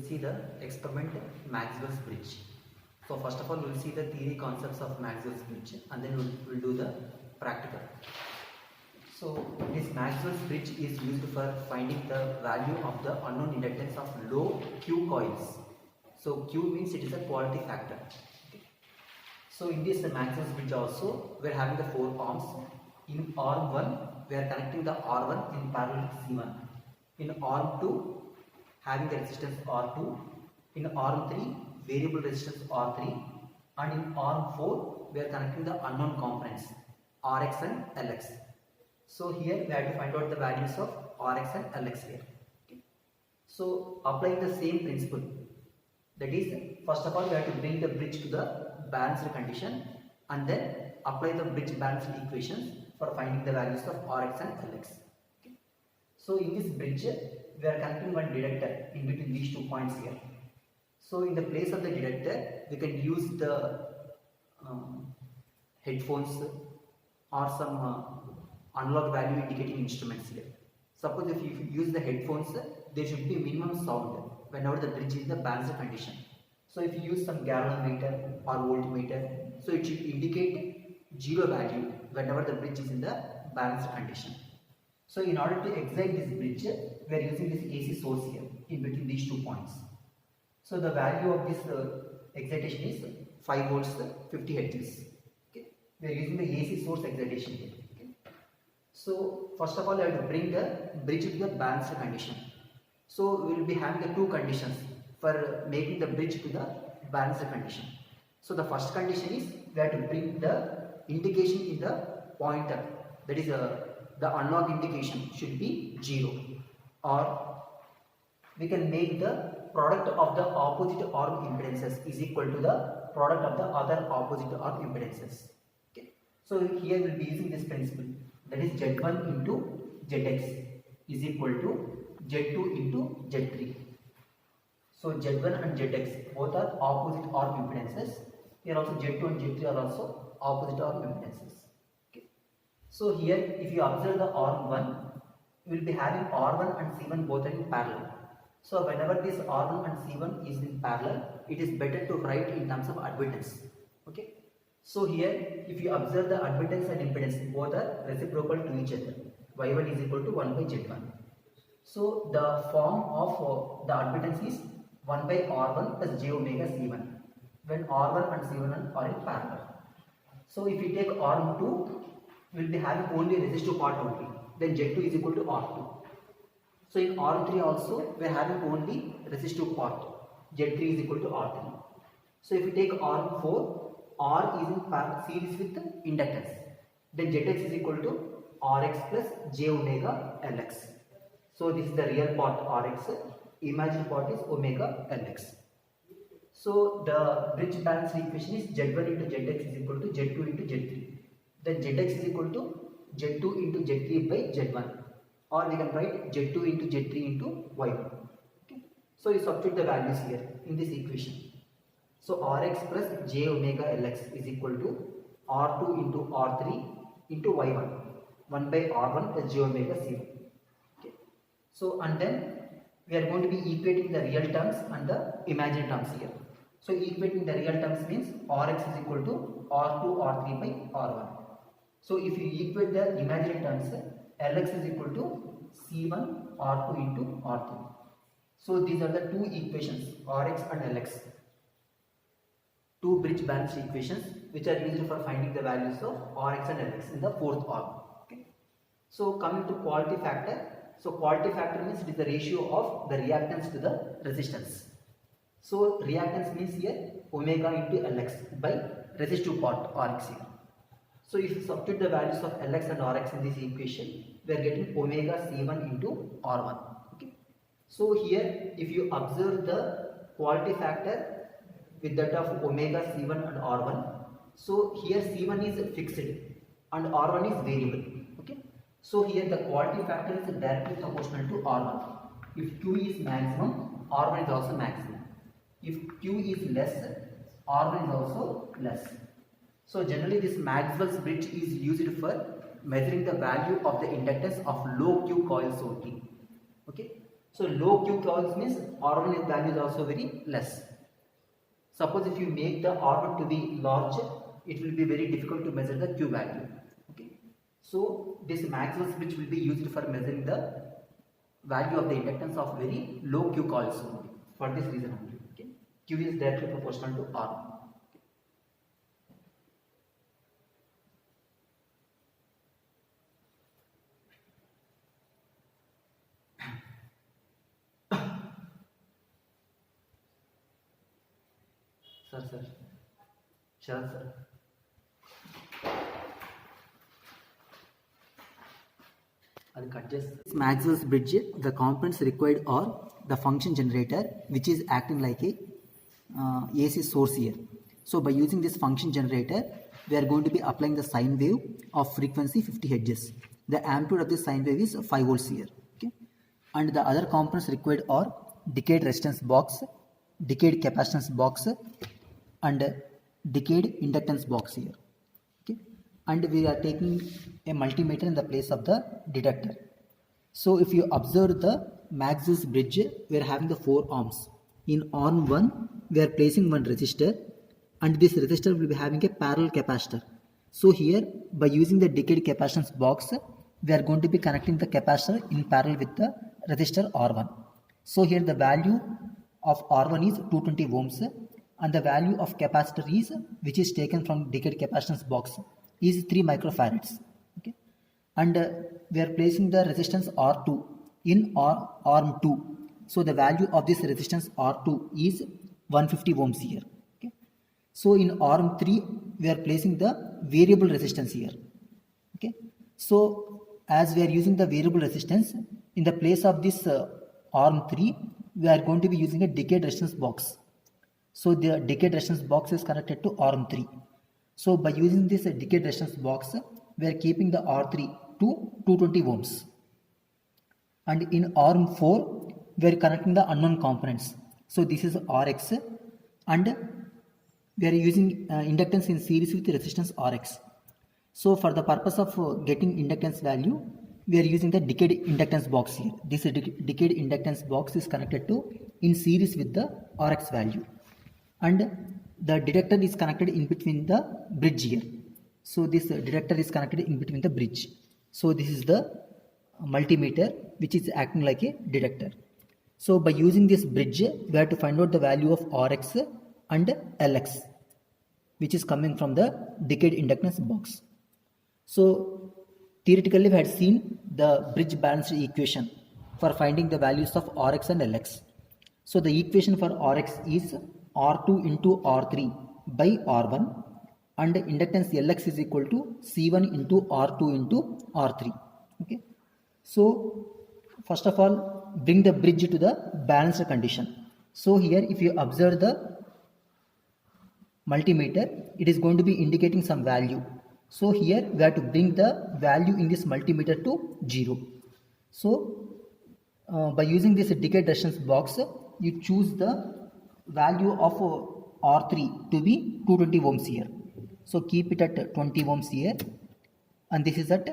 see the experiment Maxwell's bridge. So first of all we will see the theory concepts of Maxwell's bridge and then we'll do the practical. So this Maxwell's bridge is used for finding the value of the unknown inductance of low Q coils. So Q means it is a quality factor. Okay. So in this Maxwell's bridge also we are having the 4 arms. In arm 1 we are connecting the R1 in parallel to C1. In arm 2 having the resistance R2. In arm 3 variable resistance R3, and in arm 4 we are connecting the unknown components Rx and Lx. So here we have to find out the values of Rx and Lx here. Okay. So applying the same principle, that is, first of all we have to bring the bridge to the balanced condition and then apply the bridge balanced equations for finding the values of Rx and Lx. Okay. So in this bridge we are connecting one detector in between these 2 points here. So in the place of the detector we can use the headphones or some analog value indicating instruments here. Suppose if you use the headphones, there should be minimum sound whenever the bridge is in the balanced condition. So if you use some galvanometer or voltmeter, so it should indicate 0 value whenever the bridge is in the balanced condition. So in order to excite this bridge, we are using this AC source here in between these 2 points. So the value of this excitation is 5 volts 50 hertz. Okay. We are using the AC source excitation here. Okay. So first of all, we have to bring the bridge to the balanced condition. So we will be having the 2 conditions for making the bridge to the balanced condition. So the first condition is we have to bring the indication in the pointer, that is the analog indication should be 0, or we can make the product of the opposite arm impedances is equal to the product of the other opposite arm impedances. Okay. So here we will be using this principle, that is Z1 into Zx is equal to Z2 into Z3. So Z1 and Zx both are opposite arm impedances. Here also Z2 and Z3 are also opposite arm impedances. Okay. So here if you observe the arm 1, you will be having R1 and C1 both are in parallel. So whenever this R1 and C1 is in parallel, it is better to write in terms of admittance. Okay. So here if you observe the admittance and impedance both are reciprocal to each other. Y1 is equal to 1 by Z1. So the form of the admittance is 1 by R1 plus j omega C1 when R1 and C1 are in parallel. So if you take R2, we will be having only resistive part only. Then Z2 is equal to R2. So in R3 also we are having only resistive part. Z3 is equal to R3. So if you take R4, R is in series with inductance. Then Zx is equal to Rx plus j omega Lx. So this is the real part Rx, imaginary part is omega Lx. So the bridge balance equation is Z1 into Zx is equal to Z2 into Z3. Then Zx is equal to Z2 into Z3 by Z1. Or we can write Z2 into Z3 into Y1. Okay. So you substitute the values here in this equation. So Rx plus j omega Lx is equal to R2 into R3 into Y1. 1 by R1 plus j omega C1. Okay. So and then we are going to be equating the real terms and the imaginary terms here. So equating the real terms means Rx is equal to R2 R3 by R1. So if you equate the imaginary terms, Lx is equal to C1 R2 into R3. So these are the 2 equations, Rx and Lx. 2 bridge balance equations which are used for finding the values of Rx and Lx in the 4th arm. Okay. So coming to quality factor. So quality factor means it is the ratio of the reactance to the resistance. So reactance means here omega into Lx by resistive part Rx here. So if you substitute the values of Lx and Rx in this equation, we are getting omega C1 into R1. Okay. So here if you observe the quality factor with that of omega C1 and R1, so here C1 is fixed and R1 is variable. Okay. So here the quality factor is directly proportional to R1. If Q is maximum, R1 is also maximum. If Q is less, R1 is also less. So generally this Maxwell's bridge is used for measuring the value of the inductance of low Q coils only. Okay. So low Q coils means R1 value is also very less. Suppose if you make the R1 to be large, it will be very difficult to measure the Q value. Okay. So this Maxwell's bridge will be used for measuring the value of the inductance of very low Q coils only. For this reason only. Okay. Q is directly proportional to R. Sir. Sure, sir. Maxwell's bridge, the components required are the function generator, which is acting like a AC source here. So by using this function generator, we are going to be applying the sine wave of frequency 50 Hz. The amplitude of this sine wave is 5 volts here. Okay, and the other components required are decayed resistance box, decayed capacitance box, and decayed inductance box here. Okay, and we are taking a multimeter in the place of the detector. So if you observe the Maxwell's bridge, we are having the 4 arms. In arm 1, we are placing one resistor, and this resistor will be having a parallel capacitor. So here, by using the decayed capacitance box, we are going to be connecting the capacitor in parallel with the resistor R1. So here the value of R1 is 220 ohms, and the value of capacitor is, which is taken from decayed capacitance box, is 3 microfarads. Okay, and we are placing the resistance R2 in arm 2. So the value of this resistance R2 is 150 ohms here. Okay, so in arm 3 we are placing the variable resistance here. Okay, so as we are using the variable resistance, in the place of this arm 3, we are going to be using a decayed resistance box. So the decayed resistance box is connected to arm 3. So by using this decayed resistance box, we are keeping the R3 to 220 ohms. And in arm 4, we are connecting the unknown components. So this is Rx, and we are using inductance in series with resistance Rx. So for the purpose of getting inductance value, we are using the decayed inductance box here. This decayed inductance box is connected to in series with the Rx value, and the detector is connected in between the bridge here. So this detector is connected in between the bridge. So this is the multimeter which is acting like a detector. So by using this bridge, we have to find out the value of Rx and Lx, which is coming from the decayed inductance box. So theoretically, we had seen the bridge balanced equation for finding the values of Rx and Lx. So the equation for Rx is R2 into R3 by R1, and inductance Lx is equal to C1 into R2 into R3. Okay. So first of all, bring the bridge to the balanced condition. So here, if you observe the multimeter, it is going to be indicating some value. So here we have to bring the value in this multimeter to 0. So by using this decayed resistance box, you choose the value of R3 to be 220 ohms here. So keep it at 20 ohms here, and this is at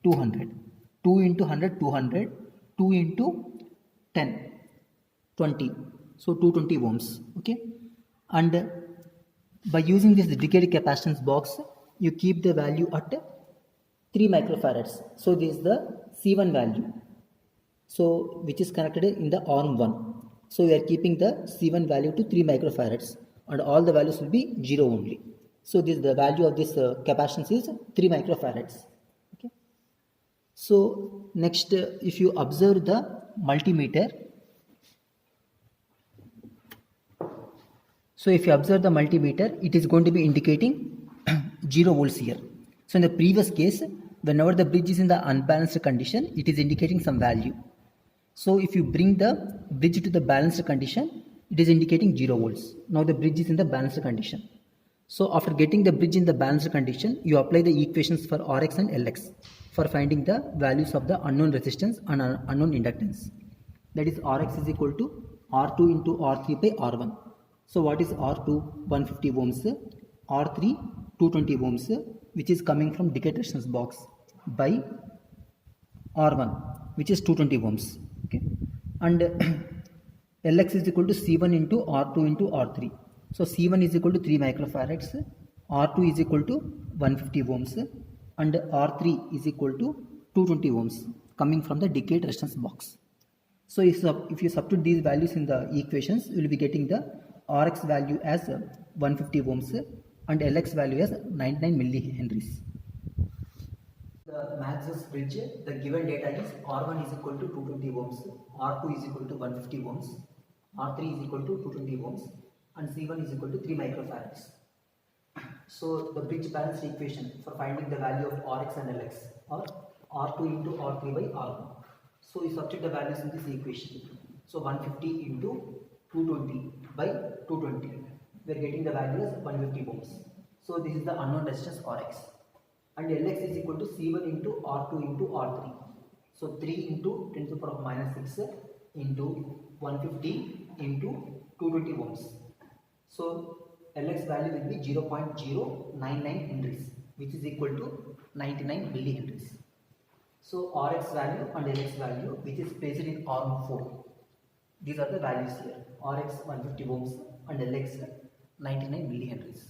200. 2 into 100, 200. 2 into 10, 20. So 220 ohms. Okay. And by using this decayed capacitance box, you keep the value at 3 microfarads. So this is the C1 value, so which is connected in the arm 1. So we are keeping the C1 value to 3 microfarads, and all the values will be 0 only. So this the value of this capacitance is 3 microfarads. Okay. So next, if you observe the multimeter, it is going to be indicating 0 volts here. So in the previous case, whenever the bridge is in the unbalanced condition, it is indicating some value. So if you bring the bridge to the balanced condition, it is indicating 0 volts. Now the bridge is in the balanced condition. So after getting the bridge in the balanced condition, you apply the equations for Rx and Lx for finding the values of the unknown resistance and unknown inductance. That is, Rx is equal to R2 into R3 by R1. So what is R2? 150 ohms. R3 220 ohms, which is coming from decayed resistance box, by R1, which is 220 ohms. Okay, and Lx is equal to C1 into R2 into R3. So C1 is equal to 3 microfarads, R2 is equal to 150 ohms, and R3 is equal to 220 ohms coming from the decayed resistance box. So if you substitute these values in the equations, you will be getting the Rx value as 150 ohms and Lx value as 99 millihenries. The Maxwell's bridge, the given data is R1 is equal to 220 ohms, R2 is equal to 150 ohms, R3 is equal to 220 ohms, and C1 is equal to 3 microfarads. So the bridge balance equation for finding the value of Rx and Lx or R2 into R3 by R1. So you substitute the values in this equation. So 150 into 220 by 220. We are getting the value as 150 ohms. So this is the unknown resistance Rx. And Lx is equal to C1 into R2 into R3. So 3 into 10 to the power of minus 6 into 150 into 220 ohms. So Lx value will be 0.099 henries, which is equal to 99 millihenries. So Rx value and Lx value, which is placed in R4. These are the values here. Rx 150 ohms and Lx 99 millihenries.